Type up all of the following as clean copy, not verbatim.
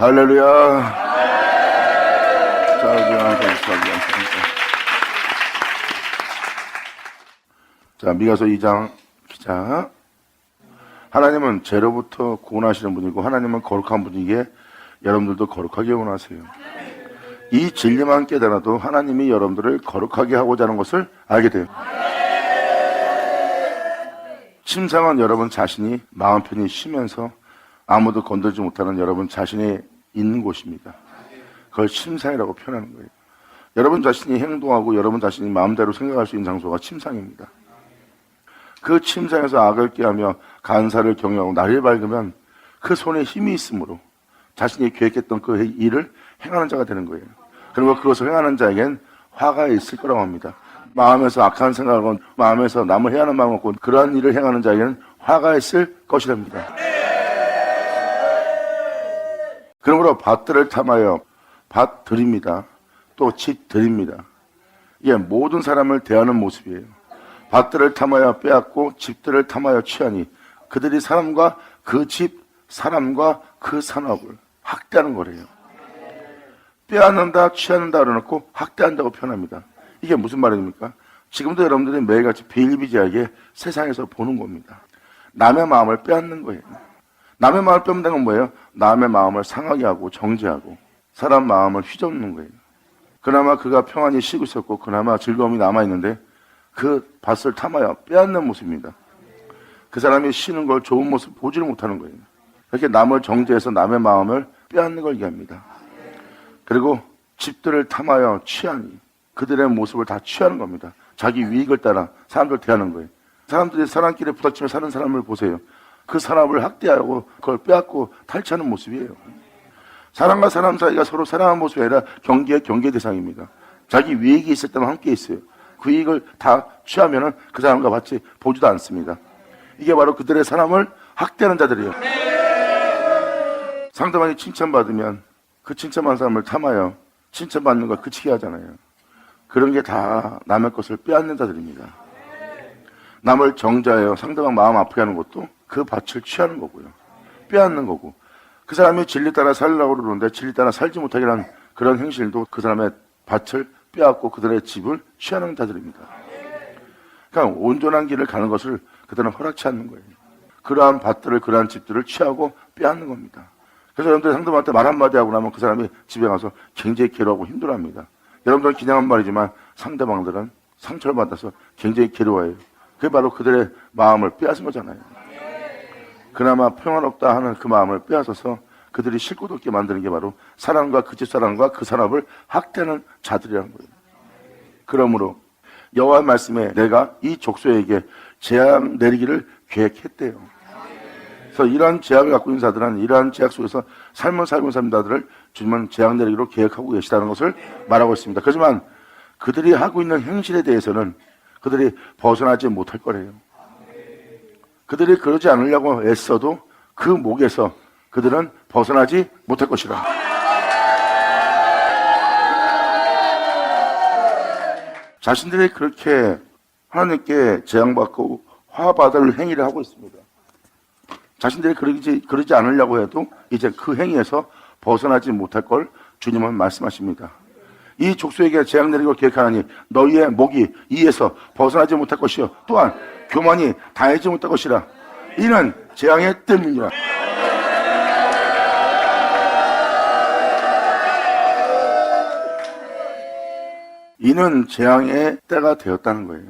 할렐루야. 자, 우리 하나님 자, 미가서 2장 기자. 하나님은 죄로부터 구원하시는 분이고 하나님은 거룩한 분이기에 여러분들도 거룩하게 원하세요. 이 진리만 깨달아도 하나님이 여러분들을 거룩하게 하고자 하는 것을 알게 돼요. 침상은 여러분 자신이 마음 편히 쉬면서 아무도 건들지 못하는 여러분 자신이 있는 곳입니다. 그걸 침상이라고 표현하는 거예요. 여러분 자신이 행동하고 여러분 자신이 마음대로 생각할 수 있는 장소가 침상입니다. 그 침상에서 악을 꾀하며 간사를 경영하고 날이 밝으면 그 손에 힘이 있으므로 자신이 계획했던 그 일을 행하는 자가 되는 거예요. 그리고 그것을 행하는 자에겐 화가 있을 거라고 합니다. 마음에서 악한 생각을 하고 마음에서 남을 해하는 마음을 갖고 그러한 일을 행하는 자에게는 화가 있을 것이랍니다. 그러므로 밭들을 탐하여 밭 드립니다. 또 집 드립니다. 이게 모든 사람을 대하는 모습이에요. 밭들을 탐하여 빼앗고 집들을 탐하여 취하니 그들이 사람과 그 집, 사람과 그 산업을 학대하는 거래요. 빼앗는다, 취하는다 그러놓고 학대한다고 표현합니다. 이게 무슨 말입니까? 지금도 여러분들이 매일같이 비일비재하게 세상에서 보는 겁니다. 남의 마음을 빼앗는 거예요. 남의 마음을 빼앗는 건 뭐예요? 남의 마음을 상하게 하고 정죄하고 사람 마음을 휘젓는 거예요. 그나마 그가 평안히 쉬고 있었고 그나마 즐거움이 남아있는데 그 밭을 탐하여 빼앗는 모습입니다. 그 사람이 쉬는 걸 좋은 모습 보지를 못하는 거예요. 이렇게 남을 정죄해서 남의 마음을 빼앗는 걸 얘기합니다. 그리고 집들을 탐하여 취하니 그들의 모습을 다 취하는 겁니다. 자기 위익을 따라 사람들 대하는 거예요. 사람들이 사람끼리 부닥치며 사는 사람을 보세요. 그 사람을 학대하고 그걸 빼앗고 탈취하는 모습이에요. 사람과 사람 사이가 서로 사랑하는 모습이 아니라 경계 대상입니다. 자기 위익이 있을 때만 함께 있어요. 그 이익을 다 취하면은 그 사람과 같이 보지도 않습니다. 이게 바로 그들의 사람을 학대하는 자들이에요. 상대방이 칭찬받으면 그 칭찬받는 사람을 탐하여 칭찬받는 걸 그치게 하잖아요. 그런 게 다 남의 것을 빼앗는 자들입니다. 남을 정죄하여 상대방 마음 아프게 하는 것도 그 밭을 취하는 거고요. 빼앗는 거고. 그 사람이 진리 따라 살려고 그러는데 진리 따라 살지 못하게 하는 그런 행실도 그 사람의 밭을 빼앗고 그들의 집을 취하는 자들입니다. 그러니까 온전한 길을 가는 것을 그들은 허락치 않는 거예요. 그러한 밭들을 그러한 집들을 취하고 빼앗는 겁니다. 그래서 여러분들이 상대방한테 말 한마디 하고 나면 그 사람이 집에 가서 굉장히 괴로워하고 힘들어합니다. 여러분들은 그냥 한 말이지만 상대방들은 상처를 받아서 굉장히 괴로워해요. 그게 바로 그들의 마음을 빼앗은 거잖아요. 그나마 평안없다 하는 그 마음을 빼앗아서 그들이 쉴 곳 없게 만드는 게 바로 사람과 그 집 사람과 그 산업을 학대하는 자들이라는 거예요. 그러므로 여호와의 말씀에 내가 이 족속에게 재앙 내리기를 계획했대요. 그래서 이러한 제약을 갖고 있는 자들은 이러한 제약 속에서 삶을 살고 있는 사람들을 주님은 재앙 내리기로 계획하고 계시다는 것을 말하고 있습니다. 그렇지만 그들이 하고 있는 행실에 대해서는 그들이 벗어나지 못할 거래요. 그들이 그러지 않으려고 애써도 그 목에서 그들은 벗어나지 못할 것이라. 자신들이 그렇게 하나님께 재앙받고 화받을 행위를 하고 있습니다. 자신들이 그러지 않으려고 해도 이제 그 행위에서 벗어나지 못할 걸 주님은 말씀하십니다. 이 족속에게 재앙 내리고 계획하나니 너희의 목이 이에서 벗어나지 못할 것이요 또한 교만이 다하지 못할 것이라. 이는 재앙의 때문이라. 이는 재앙의 때가 되었다는 거예요.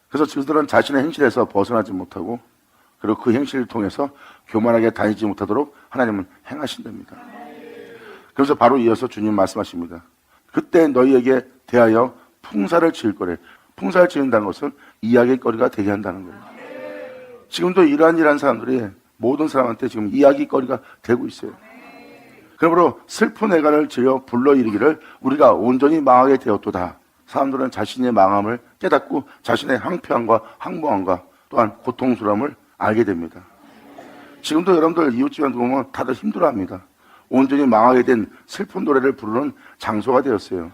그래서 그들은 자신의 행실에서 벗어나지 못하고 그리고 그 행실을 통해서 교만하게 다니지 못하도록 하나님은 행하신답니다. 그래서 바로 이어서 주님 말씀하십니다. 그때 너희에게 대하여 풍사를 지을 거래. 풍사를 지은다는 것은 이야기거리가 되게 한다는 거예요. 지금도 이러한 사람들이 모든 사람한테 지금 이야기거리가 되고 있어요. 그러므로 슬픈 애가를 지어 불러일으키기를 우리가 온전히 망하게 되었도다. 사람들은 자신의 망함을 깨닫고 자신의 황폐함과 항모함과 또한 고통스러움을 알게 됩니다. 지금도 여러분들 이웃집에 보면 다들 힘들어합니다. 온전히 망하게 된 슬픈 노래를 부르는 장소가 되었어요.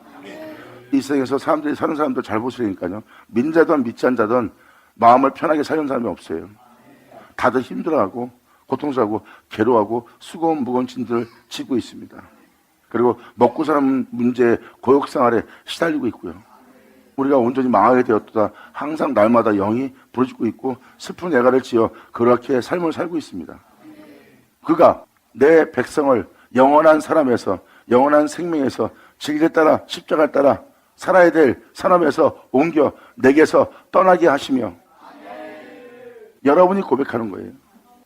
이 세상에서 사람들이 사는 사람들 잘 보시니까요. 민자든 믿지 않자든 마음을 편하게 사는 사람이 없어요. 다들 힘들어하고 고통스러워하고 괴로워하고 수고한 무거운 짐들을 지고 있습니다. 그리고 먹고 사는 문제에 고역생활에 시달리고 있고요. 우리가 온전히 망하게 되었다. 항상 날마다 영이 부르짖고 있고 슬픈 애가를 지어 그렇게 삶을 살고 있습니다. 그가 내 백성을 영원한 사람에서 영원한 생명에서 진리에 따라 십자가에 따라 살아야 될 사람에서 옮겨 내게서 떠나게 하시며 여러분이 고백하는 거예요.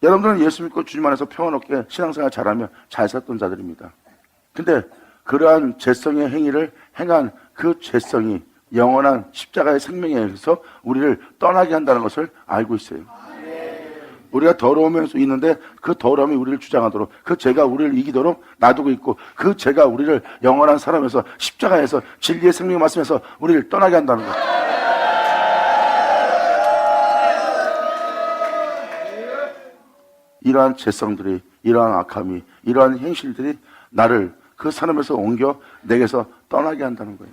여러분들은 예수 믿고 주님 안에서 평안롭게 신앙생활 잘하며 잘 살던 자들입니다. 근데 그러한 죄성의 행위를 행한 그 죄성이 영원한 십자가의 생명에 의해서 우리를 떠나게 한다는 것을 알고 있어요. 우리가 더러우면서 있는데 그 더러움이 우리를 주장하도록 그 죄가 우리를 이기도록 놔두고 있고 그 죄가 우리를 영원한 사람에서 십자가에서 진리의 생명의 말씀에서 우리를 떠나게 한다는 것. 이러한 죄성들이, 이러한 악함이, 이러한 행실들이 나를 그 사람에서 옮겨 내게서 떠나게 한다는 거예요.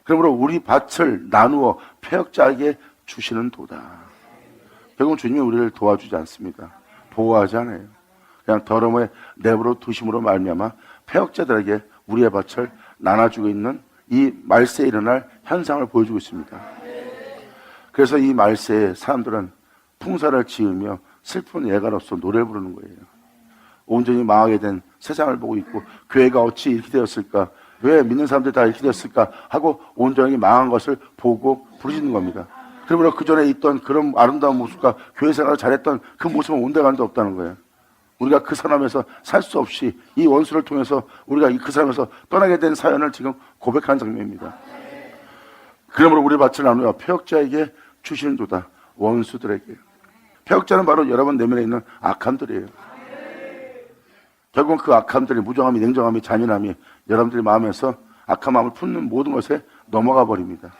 그러므로 우리 밭을 나누어 패역자에게 주시는 도다. 결국 주님이 우리를 도와주지 않습니다. 보호하지 않아요. 그냥 더러움에 내버려 두심으로 말미암아 패역자들에게 우리의 밭을 나눠주고 있는 이 말세에 일어날 현상을 보여주고 있습니다. 그래서 이 말세에 사람들은 풍사를 지으며 슬픈 예가로서 노래를 부르는 거예요. 온전히 망하게 된 세상을 보고 있고 교회가 어찌 이렇게 되었을까? 왜 믿는 사람들이 다 이렇게 되었을까? 하고 온전히 망한 것을 보고 부르짖는 겁니다. 그러므로 그 전에 있던 그런 아름다운 모습과 교회 생활을 잘했던 그 모습은 온데간데 없다는 거예요. 우리가 그 사람에서 살 수 없이 이 원수를 통해서 우리가 그 사람에서 떠나게 된 사연을 지금 고백하는 장면입니다. 그러므로 우리 밭을 나누어 패역자에게 주시는 도다. 원수들에게. 패역자는 바로 여러분 내면에 있는 악함들이에요. 결국은 그 악함들이 무정함이, 냉정함이, 잔인함이 여러분들의 마음에서 악한 마음을 품는 모든 것에 넘어가 버립니다.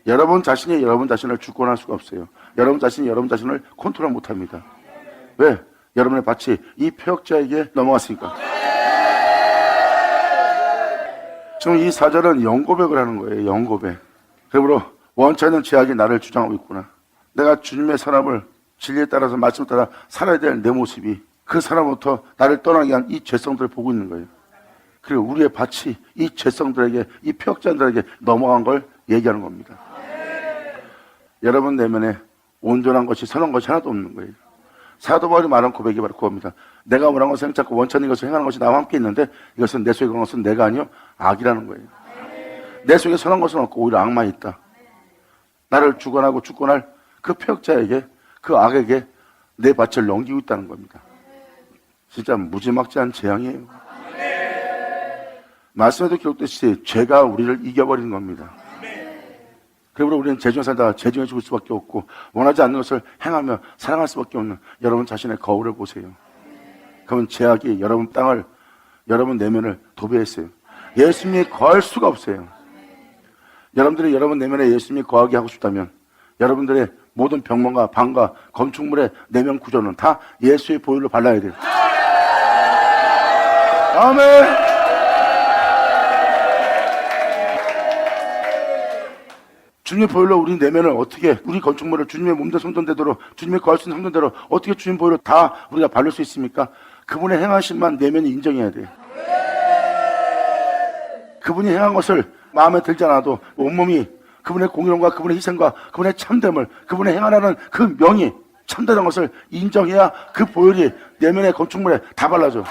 여러분 자신이 여러분 자신을 주권할 수가 없어요. 여러분 자신이 여러분 자신을 컨트롤 못합니다. 왜? 여러분의 밭이 이 패역자에게 넘어갔으니까. 지금 이 사절은 영고백을 하는 거예요. 영고백. 그러므로 원치 않는 죄악이 나를 주장하고 있구나. 내가 주님의 사람을 진리에 따라서 말씀에 따라 살아야 될 내 모습이 그 사람부터 나를 떠나게 한 이 죄성들을 보고 있는 거예요. 그리고 우리의 밭이 이 죄성들에게, 이 패역자들에게 넘어간 걸 얘기하는 겁니다. 여러분 내면에 온전한 것이, 선한 것이 하나도 없는 거예요. 사도 바울이 말한 고백이 바로 그겁니다. 내가 원하는 것을 행착고 원치 않는 것을 행하는 것이 나와 함께 있는데 이것은 내 속에 그런 것은 내가 아니요 악이라는 거예요. 내 속에 선한 것은 없고 오히려 악만 있다. 나를 주관하고 주권할 그 패역자에게, 그 악에게 내 밭을 넘기고 있다는 겁니다. 진짜 무지막지한 재앙이에요. 말씀에도 기록됐듯이 죄가 우리를 이겨버리는 겁니다. 그러므로 우리는 죄중에 살다가 죄중에 죽을 수밖에 없고 원하지 않는 것을 행하며 사랑할 수밖에 없는 여러분 자신의 거울을 보세요. 그러면 죄악이 여러분 땅을, 여러분 내면을 도배했어요. 예수님이 거할 수가 없어요. 여러분들이 여러분 내면에 예수님이 거하게 하고 싶다면 여러분들의 모든 병mon과 방과 건축물의 내면 구조는 다 예수의 보혈로 발라야 돼요. 아멘. 주님의 보혈로 우리 내면을 어떻게, 우리 건축물을 주님의 몸대 성전되도록, 주님의 거할 수 있는 성전대로 어떻게 주님 보혈로 다 우리가 바를 수 있습니까? 그분의 행하심만 내면이 인정해야 돼요. 그분이 행한 것을 마음에 들지 않아도 온몸이 그분의 공의로움과 그분의 희생과 그분의 참됨을, 그분의 행하라는 그 명이 참되는 것을 인정해야 그 보혈이 내면의 건축물에 다 발라져.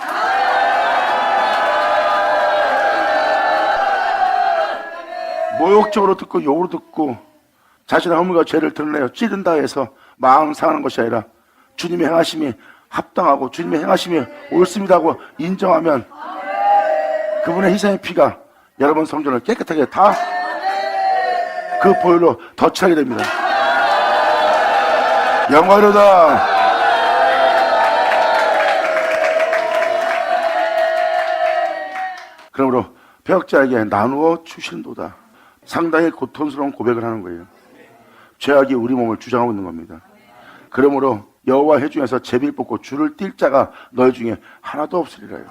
모욕적으로 듣고 욕으로 듣고 자신의 허물과 죄를 드러내어 찌른다 해서 마음 상하는 것이 아니라 주님의 행하심이 합당하고 주님의 행하심이 옳습니다 하고 인정하면 그분의 희생의 피가 여러분 성전을 깨끗하게 다 그 보혈로 덧칠하게 됩니다. 영광이로다. 그러므로 패역자에게 나누어 주신도다. 상당히 고통스러운 고백을 하는 거예요. 죄악이 우리 몸을 주장하고 있는 겁니다. 그러므로 여호와 회 중에서 제비를 뽑고 줄을 띨 자가 너희 중에 하나도 없으리라요.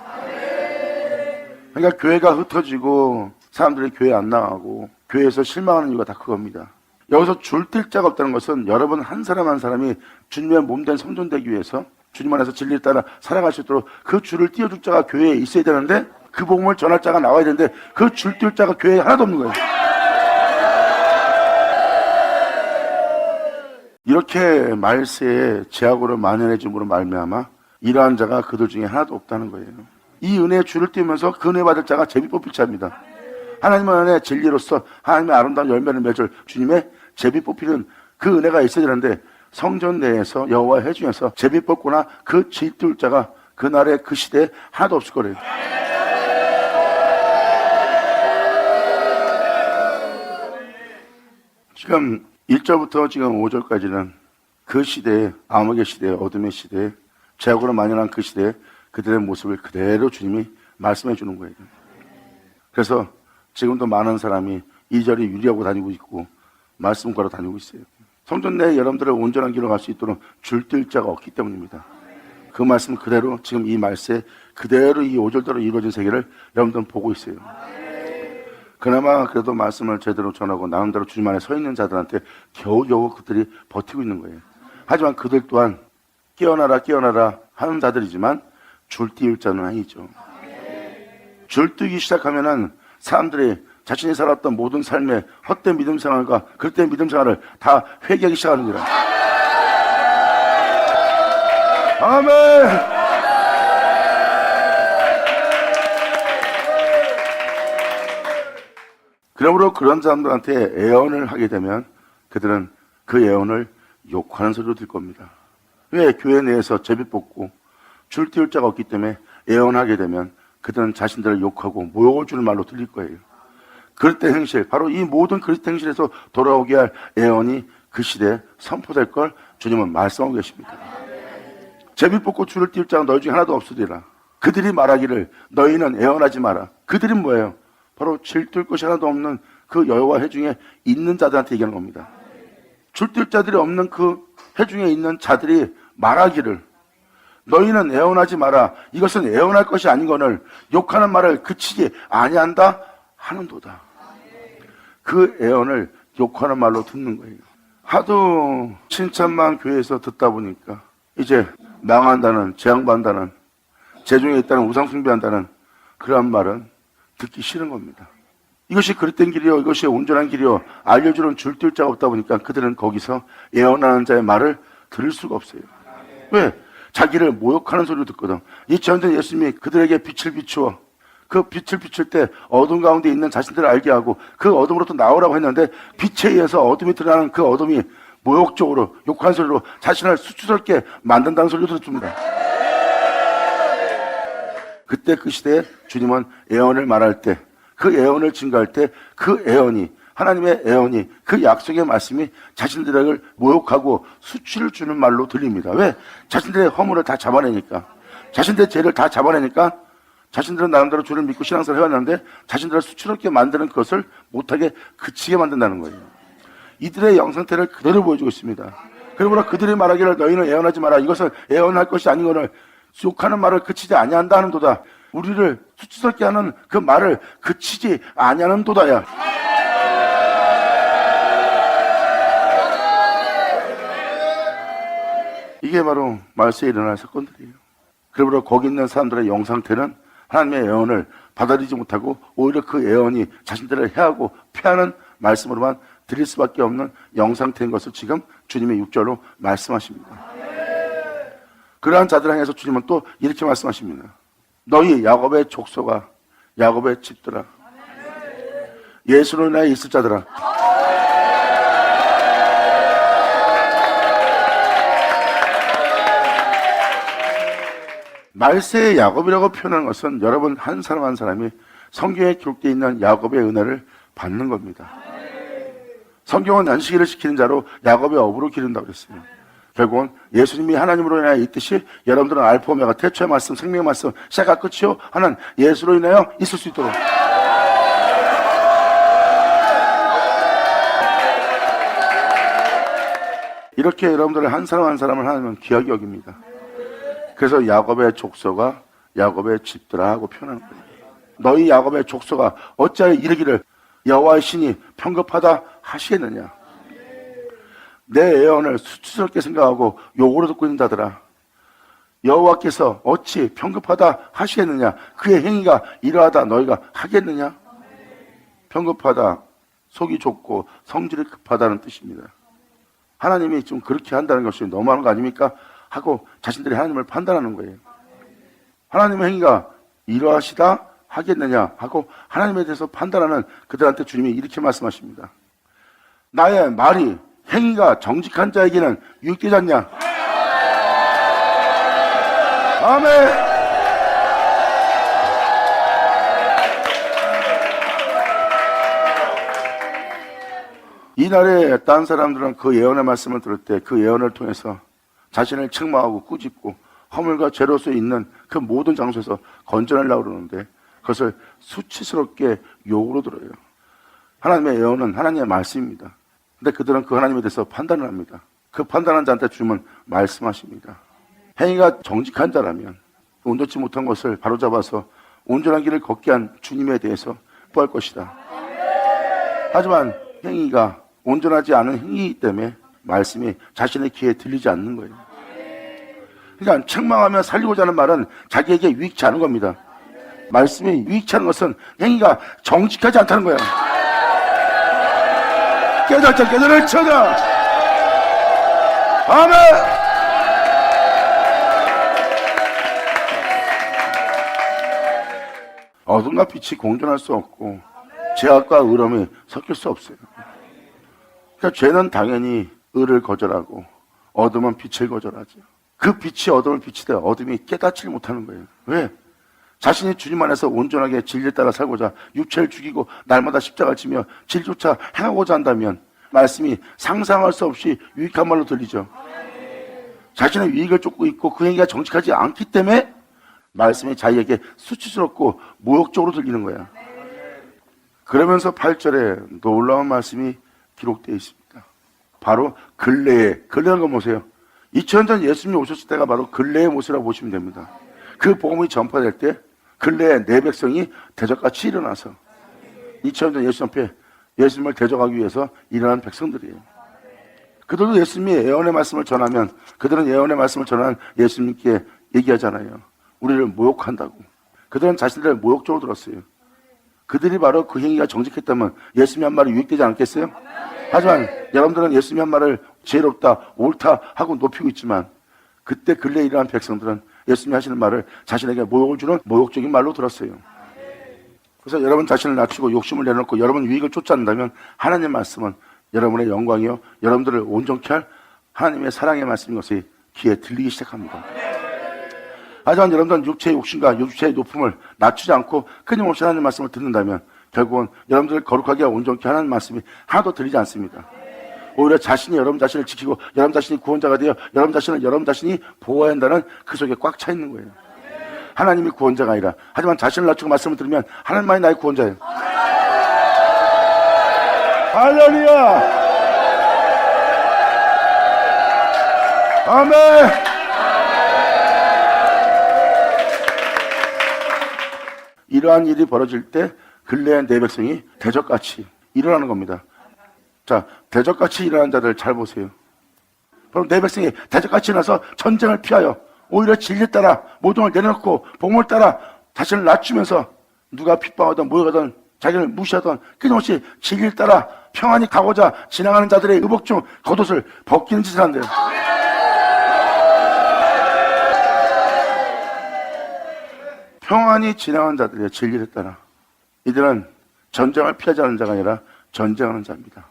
그러니까 교회가 흩어지고 사람들이 교회 안 나가고 교회에서 실망하는 이유가 다 그겁니다. 여기서 줄 띨 자가 없다는 것은 여러분 한 사람 한 사람이 주님의 몸된 성전 되기 위해서 주님 안에서 진리를 따라 살아갈 수 있도록 그 줄을 띄워줄 자가 교회에 있어야 되는데, 그 복음을 전할 자가 나와야 되는데 그 줄 띄울 자가 교회에 하나도 없는 거예요. 이렇게 말세에 제약으로 만연해 줌으로 말미암아 이러한 자가 그들 중에 하나도 없다는 거예요. 이 은혜의 줄을 띄우면서 그 은혜 받을 자가 제비 뽑힐 자입니다. 하나님의 은혜 진리로서 하나님의 아름다운 열매를 맺을 주님의 제비 뽑히는 그 은혜가 있어야 되는데, 성전 내에서 여호와의 회중에서 제비 뽑거나 그 질 띄울 자가 그날의 그 시대에 하나도 없을 거래요. 지금 1절부터 지금 5절까지는 그 시대에, 암흑의 시대에, 어둠의 시대에, 죄악으로 만연한 그 시대에 그들의 모습을 그대로 주님이 말씀해 주는 거예요. 그래서 지금도 많은 사람이 이 절이 유리하고 다니고 있고 말씀 걸어 다니고 있어요. 성전 내에 여러분들의 온전한 길로 갈 수 있도록 줄뜰 자가 없기 때문입니다. 그 말씀 그대로 지금 이 말씀에 그대로 이 5절대로 이루어진 세계를 여러분들은 보고 있어요. 그나마 그래도 말씀을 제대로 전하고 나름대로 주님 안에 서 있는 자들한테 겨우겨우 그들이 버티고 있는 거예요. 하지만 그들 또한 깨어나라 깨어나라 하는 자들이지만 줄 띄울 자는 아니죠. 줄 띄기 시작하면은 사람들이 자신이 살았던 모든 삶의 헛된 믿음 생활과 그릇된 믿음 생활을 다 회개하기 시작하는구나. 아멘. 그러므로 그런 사람들한테 애언을 하게 되면 그들은 그 애언을 욕하는 소리로 들 겁니다. 왜? 교회 내에서 제비 뽑고 줄 띄울 자가 없기 때문에 애언하게 되면 그들은 자신들을 욕하고 모욕을 주는 말로 들릴 거예요. 그릇된 행실, 바로 이 모든 그릇된 행실에서 돌아오게 할 애언이 그 시대에 선포될 걸 주님은 말씀하고 계십니다. 제비 뽑고 줄을 띄울 자가 너희 중에 하나도 없으리라. 그들이 말하기를 너희는 애언하지 마라. 그들이 뭐예요? 바로 질뜰 것이 하나도 없는 그 여호와 회중에 있는 자들한테 얘기하는 겁니다. 줄뜰 자들이 없는 그 회중에 있는 자들이 말하기를 너희는 애언하지 마라. 이것은 애언할 것이 아니거늘 욕하는 말을 그치지 아니한다 하는도다. 그 애언을 욕하는 말로 듣는 거예요. 하도 칭찬만 교회에서 듣다 보니까 이제 망한다는, 재앙받는다는, 재중에 있다는, 우상숭배한다는 그러한 말은 듣기 싫은 겁니다. 이것이 그릇된 길이요, 이것이 온전한 길이요 알려주는 줄뜰 자가 없다 보니까 그들은 거기서 예언하는 자의 말을 들을 수가 없어요. 왜? 자기를 모욕하는 소리를 듣거든. 이 전전 예수님이 그들에게 빛을 비추어 그 빛을 비출 때 어둠 가운데 있는 자신들을 알게 하고 그 어둠으로부터 나오라고 했는데, 빛에 의해서 어둠이 드러나는 그 어둠이 모욕적으로 욕하는 소리로 자신을 수치스럽게 만든다는 소리를 듣습니다. 그때 그 시대에 주님은 애언을 말할 때, 그 애언을 증거할 때 그 애언이, 하나님의 애언이, 그 약속의 말씀이 자신들을 모욕하고 수치를 주는 말로 들립니다. 왜? 자신들의 허물을 다 잡아내니까, 자신들의 죄를 다 잡아내니까 자신들은 나름대로 주를 믿고 신앙생활을 해왔는데 자신들을 수치스럽게 만드는 것을 못하게 그치게 만든다는 거예요. 이들의 영상태를 그대로 보여주고 있습니다. 그러므로 그들이 말하기를 너희는 애언하지 마라. 이것은 애언할 것이 아니거늘 욕하는 말을 그치지 아니한다 하는도다. 우리를 수치스럽게 하는 그 말을 그치지 아니하는 도다야. 이게 바로 말세에 일어날 사건들이에요. 그러므로 거기 있는 사람들의 영상태는 하나님의 애언을 받아들이지 못하고 오히려 그 애언이 자신들을 해하고 피하는 말씀으로만 드릴 수밖에 없는 영상태인 것을 지금 주님의 6절로 말씀하십니다. 그러한 자들 향해서 주님은 또 이렇게 말씀하십니다. 너희 야곱의 족속아, 야곱의 집들아, 예수로 인하여 있을 자들아, 말세의 야곱이라고 표현하는 것은 여러분 한 사람 한 사람이 성경에 기록되어 있는 야곱의 은혜를 받는 겁니다. 성경은 안식일을 지키는 자로 야곱의 업으로 기른다고 그랬어요. 결국은 예수님이 하나님으로 인하여 있듯이 여러분들은 알파 오메가, 태초의 말씀, 생명의 말씀, 시작과 끝이요 하는 예수로 인하여 있을 수 있도록. 이렇게 여러분들을 한 사람 한 사람을 하나님은 귀하게 여깁니다. 그래서 야곱의 족속아, 야곱의 집들아 하고 표현하는 거예요. 너희 야곱의 족속아, 어찌하여 이르기를 여호와의 신이 편급하다 하시겠느냐. 내 애언을 수치스럽게 생각하고 욕으로 듣고 있는 자들아, 여호와께서 어찌 평급하다 하시겠느냐? 그의 행위가 이러하다 너희가 하겠느냐? 평급하다, 속이 좁고 성질이 급하다는 뜻입니다. 하나님이 좀 그렇게 한다는 것이 너무한 거 아닙니까? 하고 자신들이 하나님을 판단하는 거예요. 하나님의 행위가 이러하시다 하겠느냐 하고 하나님에 대해서 판단하는 그들한테 주님이 이렇게 말씀하십니다. 나의 말이 행위가 정직한 자에게는 유익되지 않냐? 아멘. 이날에 딴 사람들은 그 예언의 말씀을 들을 때 그 예언을 통해서 자신을 책망하고 꾸짖고 허물과 죄로서 있는 그 모든 장소에서 건져내려고 그러는데 그것을 수치스럽게 욕으로 들어요. 하나님의 예언은 하나님의 말씀입니다. 근데 그들은 그 하나님에 대해서 판단을 합니다. 그 판단한 자한테 주님은 말씀하십니다. 행위가 정직한 자라면 온전치 못한 것을 바로잡아서 온전한 길을 걷게 한 주님에 대해서 뽀할 것이다. 하지만 행위가 온전하지 않은 행위이기 때문에 말씀이 자신의 귀에 들리지 않는 거예요. 그러니까 책망하며 살리고자 하는 말은 자기에게 유익치 않은 겁니다. 말씀이 유익치 않은 것은 행위가 정직하지 않다는 거예요. 깨닫자 깨달을 쳐자. 아멘. 어둠과 빛이 공존할 수 없고 죄악과 의로움이 섞일 수 없어요. 그러니까 죄는 당연히 의를 거절하고 어둠은 빛을 거절하죠. 그 빛이 어둠을 비치되 어둠이 깨닫지 못하는 거예요. 왜? 자신이 주님 안에서 온전하게 진리에 따라 살고자 육체를 죽이고 날마다 십자가를 지며 진리조차 행하고자 한다면 말씀이 상상할 수 없이 유익한 말로 들리죠. 자신의 유익을 쫓고 있고 그 행위가 정직하지 않기 때문에 말씀이 자기에게 수치스럽고 모욕적으로 들리는 거야. 그러면서 8절에 놀라운 말씀이 기록되어 있습니다. 바로 근래라는 건 뭐세요? 2000년 전 예수님이 오셨을 때가 바로 근래의 모습이라고 보시면 됩니다. 그 복음이 전파될 때 근래에 내 백성이 대적같이 일어나서 2000년 전 예수님 앞에 예수님을 대적하기 위해서 일어난 백성들이에요. 그들도 예수님이 예언의 말씀을 전하면 그들은 예언의 말씀을 전하는 예수님께 얘기하잖아요. 우리를 모욕한다고. 그들은 자신들을 모욕적으로 들었어요. 그들이 바로 그 행위가 정직했다면 예수님이 한 말이 유익되지 않겠어요? 하지만 여러분들은 예수님이 한 말을 지혜롭다, 옳다 하고 높이고 있지만 그때 근래에 일어난 백성들은 예수님이 하시는 말을 자신에게 모욕을 주는 모욕적인 말로 들었어요. 그래서 여러분 자신을 낮추고 욕심을 내놓고 여러분 유익을 쫓지 않는다면 하나님의 말씀은 여러분의 영광이요 여러분들을 온전케 할 하나님의 사랑의 말씀인 것이 귀에 들리기 시작합니다. 하지만 여러분들은 육체의 욕심과 육체의 높음을 낮추지 않고 끊임없이 하나님의 말씀을 듣는다면 결국은 여러분들을 거룩하게 온전케 하는 말씀이 하나도 들리지 않습니다. 오히려 자신이 여러분 자신을 지키고 여러분 자신이 구원자가 되어 여러분 자신을 여러분 자신이 보호해야 한다는 그 속에 꽉 차 있는 거예요. 하나님이 구원자가 아니라 하지만 자신을 낮추고 말씀을 들으면 하나님만이 나의 구원자예요. 할렐루야. 아멘. 이러한 일이 벌어질 때 근래의 내 백성이 대적같이 일어나는 겁니다. 자, 대적같이 일어나는 자들 잘 보세요. 그럼 내 백성이 대적같이 일어나서 전쟁을 피하여 오히려 진리에 따라 모종을 내려놓고 복음을 따라 자신을 낮추면서 누가 핍박하든 모욕하든 자기를 무시하든 끊임없이 진리에 따라 평안히 가고자 지나가는 자들의 의복 중 겉옷을 벗기는 짓을 한대요. 평안히 지나가는 자들의 진리에 따라 이들은 전쟁을 피하지 않는 자가 아니라 전쟁하는 자입니다.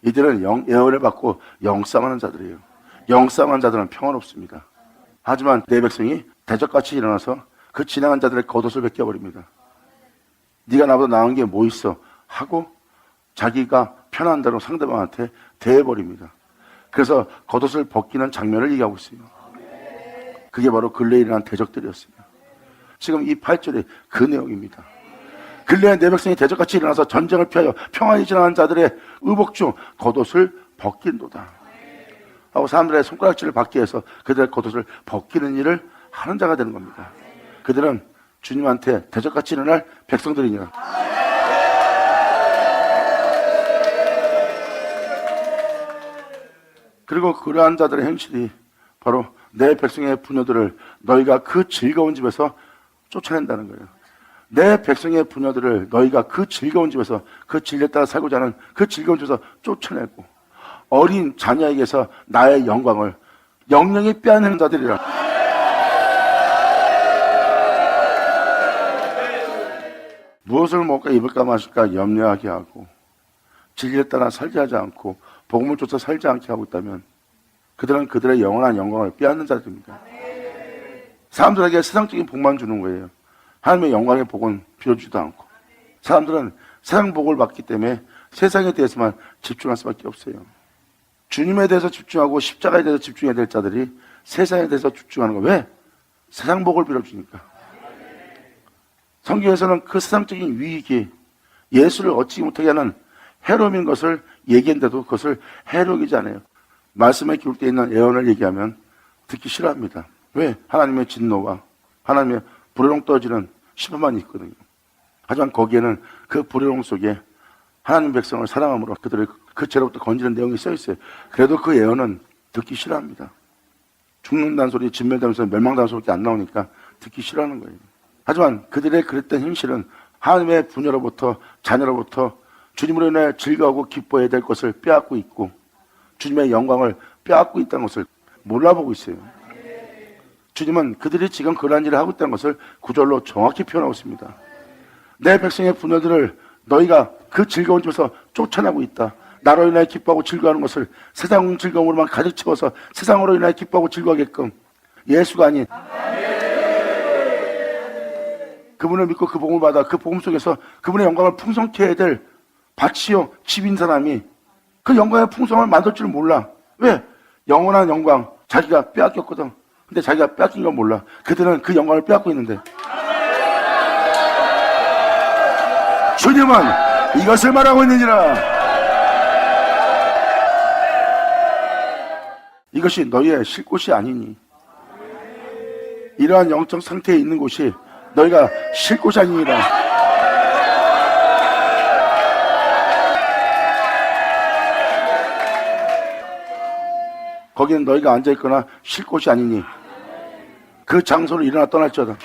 이들은 예언을 받고 영싸움하는 자들이에요. 영싸움하는 자들은 평안없습니다. 하지만 내 백성이 대적같이 일어나서 그 지나간 자들의 겉옷을 벗겨버립니다. 네가 나보다 나은 게 뭐 있어? 하고 자기가 편한 대로 상대방한테 대해버립니다. 그래서 겉옷을 벗기는 장면을 얘기하고 있어요. 그게 바로 근래에 일어난 대적들이었어요. 지금 이 8절이 그 내용입니다. 근래에 내 백성이 대적같이 일어나서 전쟁을 피하여 평안히 지나간 자들의 의복 중 겉옷을 벗긴도다 하고 사람들의 손가락질을 받기 위해서 그들의 겉옷을 벗기는 일을 하는 자가 되는 겁니다. 그들은 주님한테 대적같이 일어날 백성들이냐. 그리고 그러한 자들의 행실이 바로 내 백성의 부녀들을 너희가 그 즐거운 집에서 쫓아낸다는 거예요. 내 백성의 부녀들을 너희가 그 즐거운 집에서, 그 진리에 따라 살고자 하는 그 즐거운 집에서 쫓아내고, 어린 자녀에게서 나의 영광을 영영히 빼앗는 자들이라. 무엇을 먹을까 입을까 마실까 염려하게 하고, 진리에 따라 살지 하지 않고 복음을 쫓아 살지 않게 하고 있다면 그들은 그들의 영원한 영광을 빼앗는 자들입니다. 사람들에게 세상적인 복만 주는 거예요. 하나님의 영광의 복은 빌어주지도 않고. 사람들은 세상 복을 받기 때문에 세상에 대해서만 집중할 수밖에 없어요. 주님에 대해서 집중하고 십자가에 대해서 집중해야 될 자들이 세상에 대해서 집중하는 거. 왜? 세상 복을 빌어주니까. 성경에서는 그 세상적인 유익이 예수를 얻지 못하게 하는 해로움인 것을 얘기했는데도 그것을 해로우지 않아요. 말씀에 기록되어 있는 예언을 얘기하면 듣기 싫어합니다. 왜? 하나님의 진노와 하나님의 불효령 떨어지는 심판만 있거든요. 하지만 거기에는 그 불효령 속에 하나님 백성을 사랑함으로 그들을 그 죄로부터 건지는 내용이 써 있어요. 그래도 그 예언은 듣기 싫어합니다. 죽는다는 소리, 진멸되면서 멸망다는 소리밖에 안 나오니까 듣기 싫어하는 거예요. 하지만 그들의 그랬던 행실은 하나님의 부녀로부터, 자녀로부터 주님으로 인해 즐거워하고 기뻐해야 될 것을 빼앗고 있고 주님의 영광을 빼앗고 있다는 것을 몰라보고 있어요. 주님은 그들이 지금 그러한 일을 하고 있다는 것을 구절로 정확히 표현하고 있습니다. 내 백성의 부녀들을 너희가 그 즐거운 집에서 쫓아내고 있다. 나로 인하여 기뻐하고 즐거워하는 것을 세상 즐거움으로만 가득 채워서 세상으로 인하여 기뻐하고 즐거워하게끔 예수가 아닌 그분을 믿고 그 복음을 받아 그 복음 속에서 그분의 영광을 풍성케 해야 될 밭이요 집인 사람이 그 영광의 풍성을 만들 줄 몰라. 왜? 영원한 영광 자기가 빼앗겼거든. 근데 자기가 빼앗긴 건 몰라. 그들은 그 영광을 빼앗고 있는데 주님은 이것을 말하고 있느니라. 이것이 너희의 쉴 곳이 아니니. 이러한 영적 상태에 있는 곳이 너희가 쉴 곳이 아니니라. 거기는 너희가 앉아있거나 쉴 곳이 아니니 그 장소를 일어나 떠날지어다.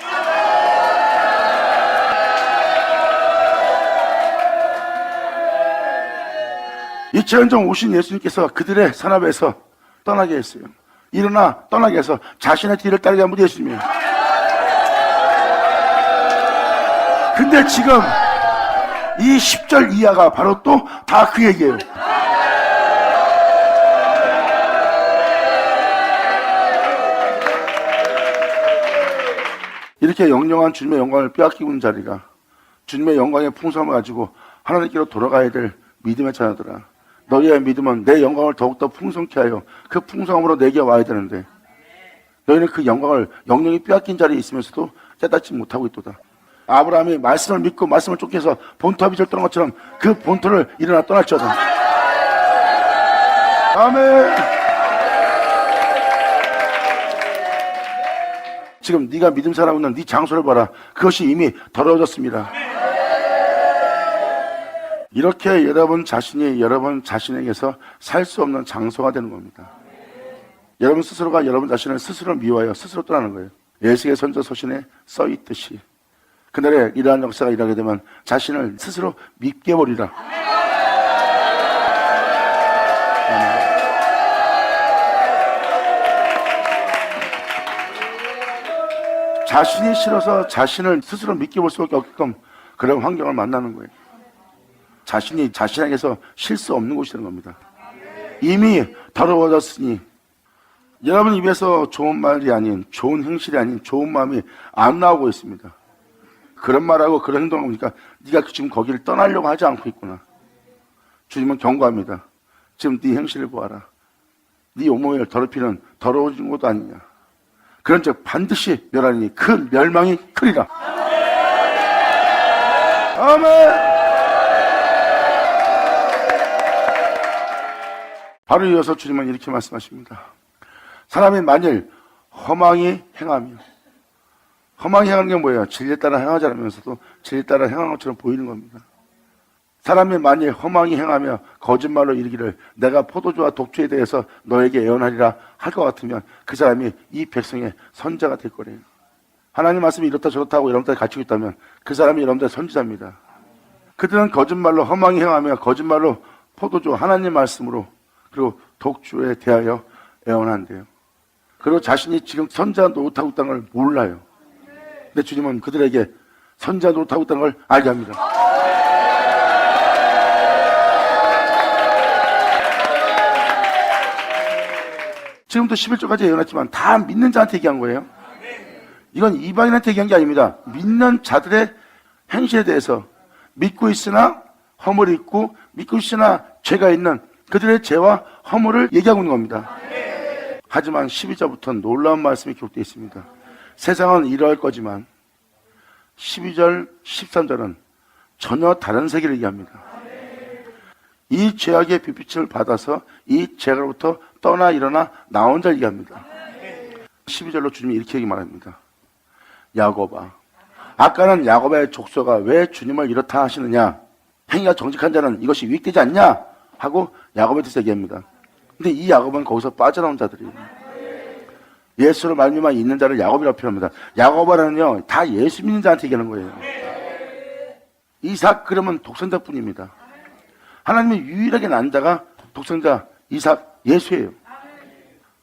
이천년 오신 예수님께서 그들의 산업에서 떠나게 했어요. 일어나 떠나게 해서 자신의 뒤를 따르게 한 분이 예수님이에요. 근데 지금 이 10절 이하가 바로 또 다 그 얘기예요. 이렇게 영영한 주님의 영광을 빼앗기고 있는 자리가 주님의 영광의 풍성함을 가지고 하나님께로 돌아가야 될 믿음의 자녀들아, 너희의 믿음은 내 영광을 더욱더 풍성케 하여 그 풍성함으로 내게 와야 되는데 너희는 그 영광을 영영히 빼앗긴 자리에 있으면서도 깨닫지 못하고 있도다. 아브라함이 말씀을 믿고 말씀을 쫓겨서 본토 아비지를 떠난 것처럼 그 본토를 일어나 떠날지어다. 아멘. 지금 네가 믿음 살아가고 있는 네 장소를 봐라. 그것이 이미 더러워졌습니다. 이렇게 여러분 자신이 여러분 자신에게서 살 수 없는 장소가 되는 겁니다. 여러분 스스로가 여러분 자신을 스스로 미워하여 스스로 떠나는 거예요. 예수의 선지서신에 써 있듯이 그날에 이러한 역사가 일어나게 되면 자신을 스스로 믿게 버리라. 자신이 싫어서 자신을 스스로 믿게 볼 수밖에 없게끔 그런 환경을 만나는 거예요. 자신이 자신에게서 쉴 수 없는 곳이 되는 겁니다. 이미 더러워졌으니 여러분 입에서 좋은 말이 아닌, 좋은 행실이 아닌 좋은 마음이 안 나오고 있습니다. 그런 말하고 그런 행동을 보니까 네가 지금 거기를 떠나려고 하지 않고 있구나. 주님은 경고합니다. 지금 네 행실을 보아라. 네 온몸을 더럽히는 더러워진 것도 아니냐. 그런즉 반드시 멸하니 그 멸망이 크리라. 아멘. 바로 이어서 주님은 이렇게 말씀하십니다. 사람이 만일 허망히 행하며, 허망히 행하는 게 뭐예요? 진리에 따라 행하지 않으면서도 진리에 따라 행하는 것처럼 보이는 겁니다. 사람이 만일 허망히 행하며 거짓말로 이르기를 내가 포도주와 독주에 대해서 너에게 예언하리라 할 것 같으면 그 사람이 이 백성의 선자가 될 거래요. 하나님 말씀이 이렇다 저렇다 하고 여러분들 가르치고 있다면 그 사람이 여러분들 선지자입니다. 그들은 거짓말로 허망히 행하며 거짓말로 포도주 하나님 말씀으로 그리고 독주에 대하여 예언한대요. 그리고 자신이 지금 선자 노릇하고 있다는 걸 몰라요. 근데 주님은 그들에게 선자 노릇하고 있다는 걸 알게 합니다. 지금도 11조까지 예언했지만 다 믿는 자한테 얘기한 거예요. 이건 이방인한테 얘기한 게 아닙니다. 믿는 자들의 행실에 대해서 믿고 있으나 허물이 있고 믿고 있으나 죄가 있는 그들의 죄와 허물을 얘기하고 있는 겁니다. 하지만 12절부터 놀라운 말씀이 기록되어 있습니다. 세상은 이러할 거지만 12절, 13절은 전혀 다른 세계를 얘기합니다. 이 죄악의 빛을 받아서 이 죄로부터 떠나 일어나 나온 자를 얘기합니다. 12절로 주님이 이렇게 얘기 말합니다. 야곱아, 아까는 야곱의 족속아 왜 주님을 이렇다 하시느냐? 행위가 정직한 자는 이것이 유익되지 않냐? 하고 야곱에 대해서 얘기합니다. 근데 이 야곱은 거기서 빠져나온 자들이에요. 예수를 말미암아 있는 자를 야곱이라고 표현합니다. 야곱아는요 다 예수 믿는 자한테 얘기하는 거예요. 이삭 그러면 독생자뿐입니다. 하나님이 유일하게 난 자가 독생자 이삭 예수예요.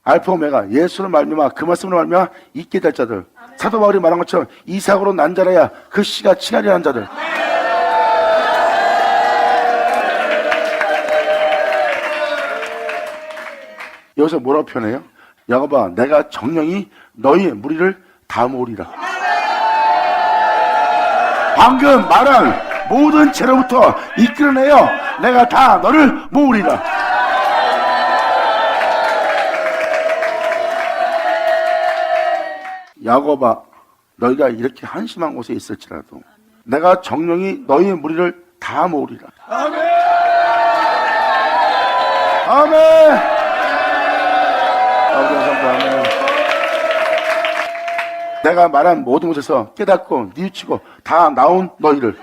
알파 오메가 예수를 말미암아 그 말씀으로 말미암아 있게 될 자들, 사도 바울이 말한 것처럼 이삭으로 난 자라야 그 씨가 칭하리라는 자들. 여기서 뭐라고 표현해요? 야곱아, 내가 정령이 너희의 무리를 다 모으리라. 방금 말한 모든 죄로부터 이끌어내어 내가 다 너를 모으리라. 야곱아, 너희가 이렇게 한심한 곳에 있을지라도 내가 정령이 너희의 무리를 다 모으리라. 아멘. 아멘. 아멘. 내가 말한 모든 곳에서 깨닫고 뉘우치고 다 나온 너희를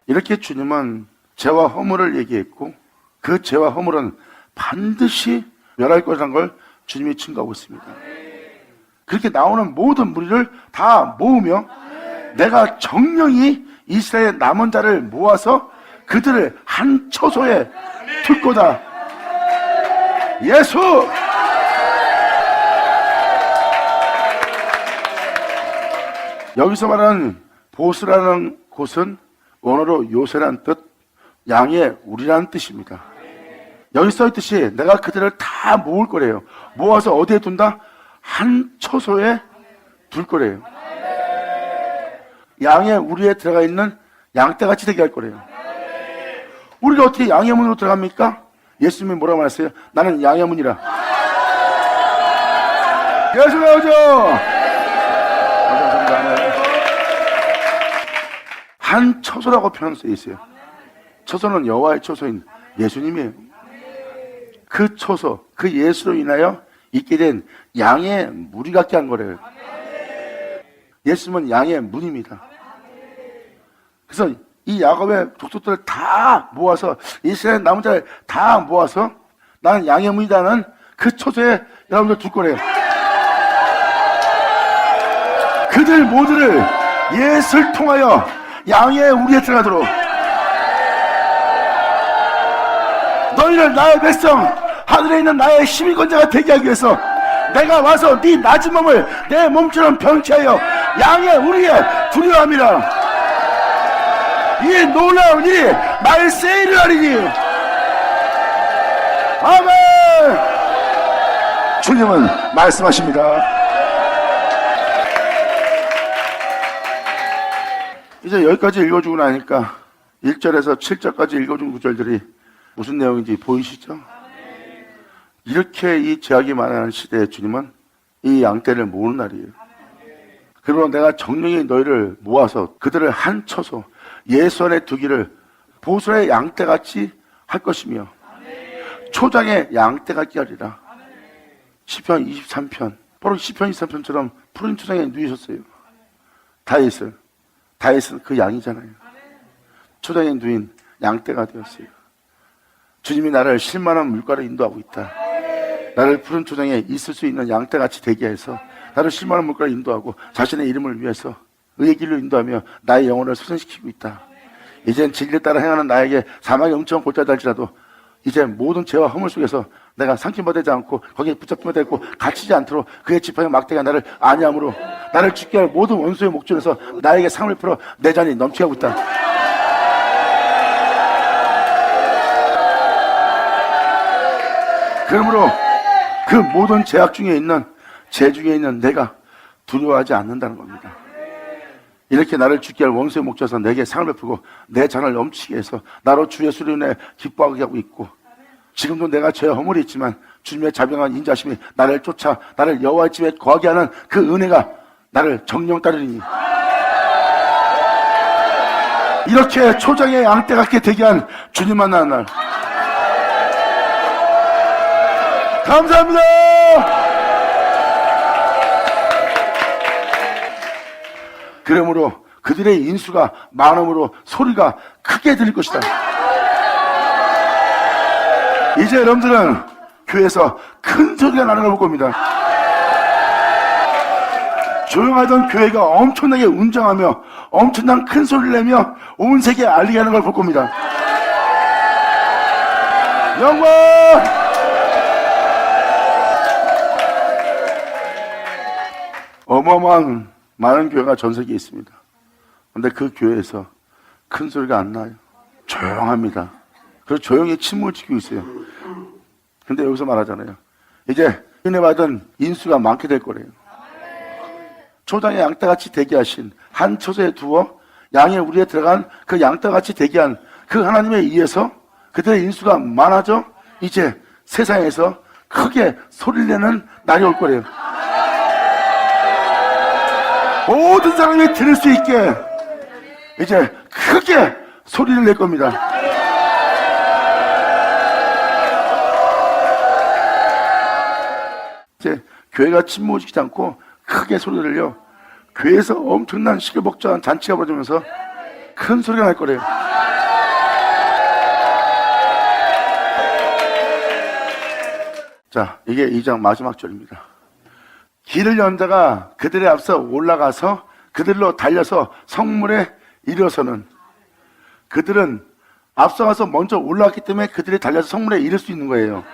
이렇게 주님은 죄와 허물을 얘기했고 그 죄와 허물은 반드시 멸할 것이라는 걸 주님이 증거하고 있습니다. 그렇게 나오는 모든 무리를 다 모으며 내가 정령이 이스라엘 남은 자를 모아서 그들을 한 처소에 둘 거다. 예수! 여기서 말하는 보스라는 곳은 원어로 요새란 뜻, 양의 우리라는 뜻입니다. 여기 써있듯이 내가 그들을 다 모을 거래요. 모아서 어디에 둔다? 한 처소에 둘 거래요. 양의 우리에 들어가 있는 양떼같이 되게 할 거래요. 우리가 어떻게 양의 문으로 들어갑니까? 예수님이 뭐라고 말했어요? 나는 양의 문이라. 예수 나오죠? 감사합니다. 한 처소라고 표현되어 있어요. 처소는 여호와의 처소인 예수님이에요. 그 처소, 그 예수로 인하여 있게 된 양의 무리 같게 한 거래요. 예수님은 양의 문입니다. 그래서 이 야곱의 족속들을 다 모아서 이스라엘 남은 자를 다 모아서 나는 양의 문이다는 그 처소에 여러분들 둘 거래요. 그들 모두를 예수를 통하여 양의 우리에 들어가도록 너희를 나의 백성 하늘에 있는 나의 시민권자가 되게 하기 위해서 내가 와서 네 낮은 몸을 내 몸처럼 병치하여 양의 우리에 두려워함이라. 이 놀라운 일이 말세에 일어나리니. 아멘. 주님은 말씀하십니다. 이제 여기까지 읽어주고 나니까 1절에서 7절까지 읽어준 구절들이 무슨 내용인지 보이시죠? 이렇게 이 죄악이 많은 시대에 주님은 이 양떼를 모으는 날이에요. 그리고 내가 정령이 너희를 모아서 그들을 한 처소 예수 안에 두기를 보수의 양떼같이 할 것이며 초장의 양떼같이 하리라. 시편 23편 바로 시편 23편처럼 푸른 초장에 누이셨어요. 다윗은 그 양이잖아요. 초장에 누인 양떼가 되었어요. 주님이 나를 쉴만한 물가로 인도하고 있다. 나를 푸른 초장에 있을 수 있는 양떼같이 되게 해서 나를 쉴만한 물가로 인도하고 자신의 이름을 위해서 의의 길로 인도하며 나의 영혼을 소생시키고 있다. 이젠 진리에 따라 행하는 나에게 사망의 음침한 골짜기 달지라도 이제 모든 죄와 허물 속에서 내가 상심받지 않고 거기에 붙잡히면 되고 갇히지 않도록 그의 지팡이 막대가 나를 안위함으로 나를 죽게 할 모든 원수의 목전에서 나에게 상을 풀어 내 잔이 넘치게 하고 있다. 그러므로 그 모든 죄악 중에 있는 죄 중에 있는 내가 두려워하지 않는다는 겁니다. 이렇게 나를 죽게 할 원수의 목전에서 내게 상을 베풀고 내 잔을 넘치게 해서 나로 주의 수로 인해 기뻐하게 하고 있고, 지금도 내가 죄와 허물이 있지만 주님의 자병한 인자심이 나를 쫓아 나를 여호와의 집에 거하게 하는 그 은혜가 나를 정령 따르리니, 이렇게 초장의 양떼 같게 되게 한 주님 만나는 날 감사합니다. 그러므로 그들의 인수가 많음으로 소리가 크게 들릴 것이다. 이제 여러분들은 교회에서 큰 소리가 나는 걸 볼 겁니다. 조용하던 교회가 엄청나게 웅장하며 엄청난 큰 소리를 내며 온 세계에 알리게 하는 걸 볼 겁니다. 영광! 어마어마한 많은 교회가 전 세계에 있습니다. 그런데 그 교회에서 큰 소리가 안 나요. 조용합니다. 그래서 조용히 침묵을 지키고 있어요. 근데 여기서 말하잖아요. 이제 은혜 받은 인수가 많게 될 거래요. 초장에 양떼같이 대기하신 한 처소에 두어 양의 우리에 들어간 그 양떼같이 대기한 그 하나님에 의해서 그들의 인수가 많아져 이제 세상에서 크게 소리를 내는 날이 올 거래요. 모든 사람이 들을 수 있게 이제 크게 소리를 낼 겁니다. 이제 교회가 침묵을 지키지 않고 크게 소리를 내려 교회에서 엄청난 시끌벅적한 잔치가 벌어지면서 큰 소리가 날 거래요. 자, 이게 2장 마지막 절입니다. 길을 연 자가 그들의 앞서 올라가서 그들로 달려서 성문에 이르러서는, 그들은 앞서가서 먼저 올라갔기 때문에 그들이 달려서 성문에 이를 수 있는 거예요.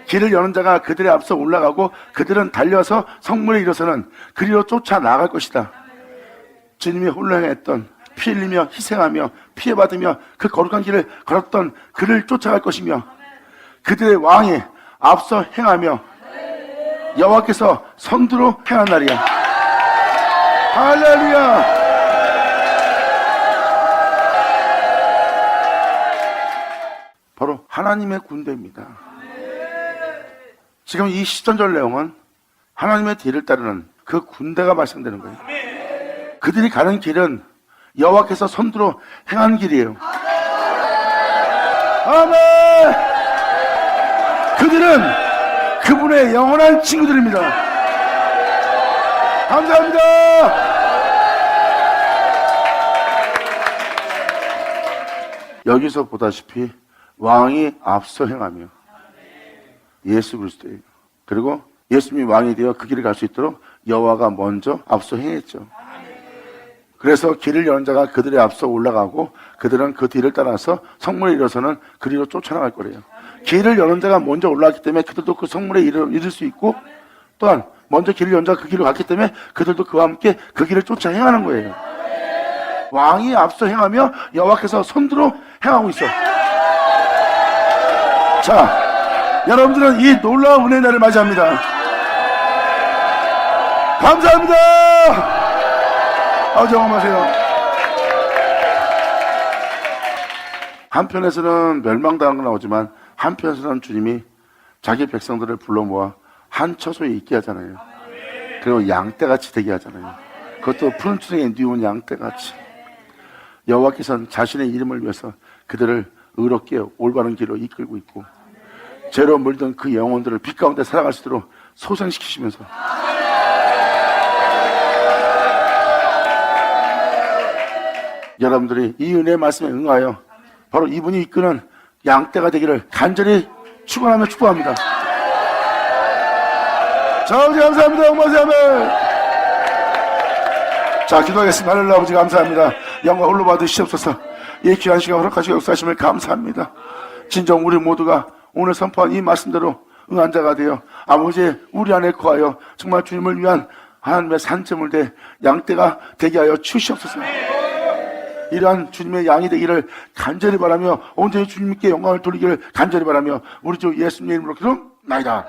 길을 여는 자가 그들의 앞서 올라가고 그들은 달려서 성문에 이르러서는 그리로 쫓아 나갈 것이다. 주님이 혼란했던 피 흘리며 희생하며 피해받으며 그 거룩한 길을 걸었던 그를 쫓아갈 것이며, 그들의 왕이 앞서 행하며 여호와께서 선두로 행한 날이야. 할렐루야. 바로 하나님의 군대입니다. 지금 이 10전절 내용은 하나님의 뒤를 따르는 그 군대가 발생되는 거예요. 그들이 가는 길은 여호와께서 선두로 행한 길이에요. 아멘. 그들은 그분의 영원한 친구들입니다. 감사합니다. 여기서 보다시피 왕이 앞서 행하며 예수 그리스도예요. 그리고 예수님이 왕이 되어 그 길을 갈 수 있도록 여호와가 먼저 앞서 행했죠. 그래서 길을 여는 자가 그들의 앞서 올라가고 그들은 그 뒤를 따라서 성문에 이르러서는 그리로 쫓아나갈 거래요. 길을 여는 자가 먼저 올라갔기 때문에 그들도 그 성문에 이를 수 있고, 또한 먼저 길을 연 자가 그 길로 갔기 때문에 그들도 그와 함께 그 길을 쫓아 행하는 거예요. 왕이 앞서 행하며 여호와께서 선두로 행하고 있어. 자, 여러분들은 이 놀라운 은혜의 날을 맞이합니다. 감사합니다. 경험하세요. 한편에서는 멸망당한 건 나오지만 한편에서는 주님이 자기 백성들을 불러 모아 한 처소에 있게 하잖아요. 그리고 양떼같이 되게 하잖아요. 그것도 푸른 초장에 누운 양떼같이. 여호와께서는 자신의 이름을 위해서 그들을 의롭게 올바른 길로 이끌고 있고, 죄로 물든 그 영혼들을 빛 가운데 살아갈 수 있도록 소생시키시면서 여러분들이 이 은혜의 말씀에 응하여 바로 이분이 이끄는 양떼가 되기를 간절히 축원하며 축복합니다. 자, 아버지 감사합니다. 영광하세요. 아멘. 자, 기도하겠습니다. 하늘의 아버지 감사합니다. 영광 홀로 받으시옵소서. 이 귀한 시간 허락하시고 역사하심을 감사합니다. 진정 우리 모두가 오늘 선포한 이 말씀대로 응한 자가 되어 아버지 우리 안에 거하여 정말 주님을 위한 하나님의 산점을 대 양떼가 되게 하여 주시옵소서. 이러한 주님의 양이 되기를 간절히 바라며 온전히 주님께 영광을 돌리기를 간절히 바라며 우리 주 예수님의 이름으로 기도합니다.